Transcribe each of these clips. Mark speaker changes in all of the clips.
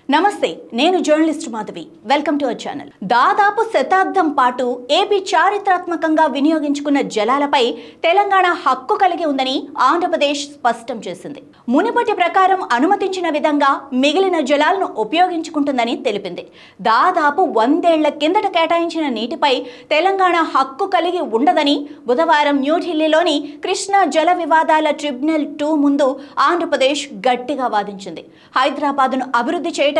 Speaker 1: నమస్తే, నేను journalist Madhavi. Welcome to our channel. దాదాపు శతాబ్దం పాటు ఏపీ చారిత్రాత్మకంగా వినియోగించుకున్న జలాలపై తెలంగాణ హక్కు కలిగి ఉందని ఆంధ్రప్రదేశ్ స్పష్టం చేసింది. మునుపటి ప్రకారం అనుమతించిన విధంగా మిగిలిన జలాలను ఉపయోగించుకుంటుందని తెలిపింది. దాదాపు 100 ఏళ్ల కిందట కేటాయించిన నీటిపై తెలంగాణ హక్కు కలిగి ఉండదని బుధవారం న్యూఢిల్లీలోని కృష్ణా జల వివాదాల ట్రిబ్యునల్ 2 ముందు ఆంధ్రప్రదేశ్ గట్టిగా వాదించింది. హైదరాబాద్ను అభివృద్ధి చేయడంలో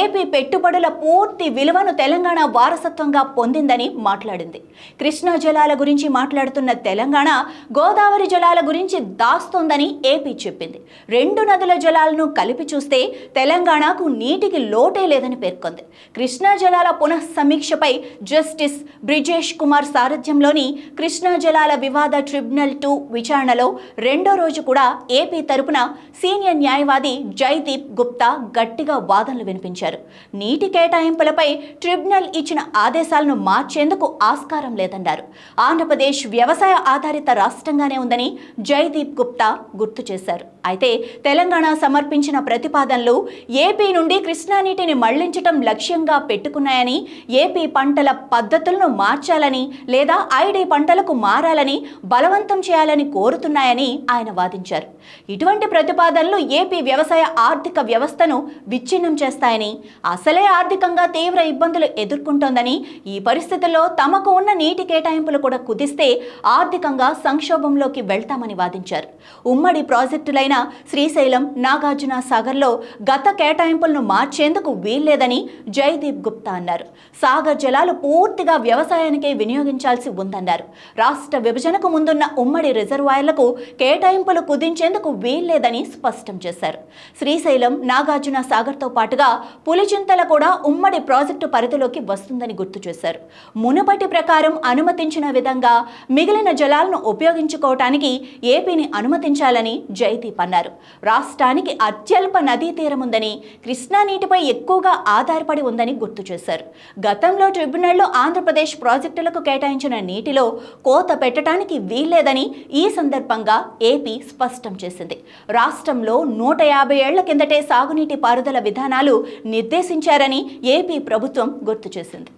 Speaker 1: ఏపీ పెట్టుబడుల పూర్తి విలువను తెలంగాణ వారసత్వంగా పొందిందని మాట్లాడింది. కృష్ణా జలాల గురించి మాట్లాడుతున్న తెలంగాణ గోదావరి జలాల గురించి దాస్తోందని ఏపీ చెప్పింది. 2 నదుల జలాలను కలిపి చూస్తే తెలంగాణకు నీటికి లోటే లేదని పేర్కొంది. కృష్ణా జలాల పునఃసమీక్షపై జస్టిస్ బ్రిజేష్ కుమార్ సారథ్యంలోని కృష్ణా జలాల వివాద ట్రిబ్యునల్ 2 విచారణలో 2వ రోజు కూడా ఏపీ తరపున సీనియర్ న్యాయవాది జైదీప్ గుప్తా గట్టిగా వాదనలు వినిపించారు. నీటి కేటాయింపులపై ట్రిబ్యునల్ ఇచ్చిన ఆదేశాలను మార్చేందుకు ఆస్కారం లేదన్నారు. ఆంధ్రప్రదేశ్ వ్యవసాయ ఆధారిత రాష్ట్రంగానే ఉందని జైదీప్ గుప్తా గుర్తు చేశారు. అయితే తెలంగాణ సమర్పించిన ప్రతిపాదనలు ఏపీ నుండి కృష్ణా నీటిని మళ్లించటం లక్ష్యంగా పెట్టుకున్నాయని, ఏపీ పంటల పద్ధతులను మార్చాలని లేదా ఐడి పంటలకు మారాలని బలవంతం చేయాలని కోరుతున్నాయని ఆయన వాదించారు. ఇటువంటి ప్రతిపాదనలు ఏపీ వ్యవసాయ ఆర్థిక వ్యవస్థను విచ్ఛిన్నం చేస్తాయని, అసలే ఆర్థికంగా తీవ్ర ఇబ్బందులు ఎదుర్కొంటోందని, ఈ పరిస్థితుల్లో తమకు ఉన్న నీటి కేటాయింపులు కూడా కుదిస్తే ఆర్థికంగా సంక్షోభంలోకి వెళ్తామని వాదించారు. ఉమ్మడి ప్రాజెక్టులైన శ్రీశైలం, నాగార్జున సాగర్లో గత కేటాయింపులను మార్చేందుకు వీల్లేదని జైదీప్ గుప్తా అన్నారు. సాగర్ జలాలు పూర్తిగా వ్యవసాయానికే వినియోగించాల్సి ఉందన్నారు. రాష్ట్ర విభజనకు ముందున్న ఉమ్మడి రిజర్వాయర్లకు కేటాయింపులు కుదించేందుకు వీల్లేదని స్పష్టం చేశారు. శ్రీశైలం, నాగార్జున సాగర్తో పాటుగా పులిచింతల కూడా ఉమ్మడి ప్రాజెక్టు పరిధిలోకి వస్తుందని గుర్తు చేశారు. మునుపటి ప్రకారం అనుమతించిన విధంగా మిగిలిన జలాలను ఉపయోగించుకోవటానికి ఏపీని అనుమతించాలని జైదీప్ అన్నారు. రాష్ట్రానికి అత్యల్ప నదీ తీరం ఉందని, కృష్ణా నీటిపై ఎక్కువగా ఆధారపడి ఉందని గుర్తు చేశారు. గతంలో ట్రిబ్యునల్లో ఆంధ్రప్రదేశ్ ప్రాజెక్టులకు కేటాయించిన నీటిలో కోత పెట్టడానికి వీల్లేదని ఈ సందర్భంగా ఏపీ స్పష్టం చేసింది. రాష్ట్రంలో 150 ఏళ్ల కిందటే సాగునీటి పారుదల విధానాలు నిర్దేశించారని ఏపీ ప్రభుత్వం గుర్తు చేసింది.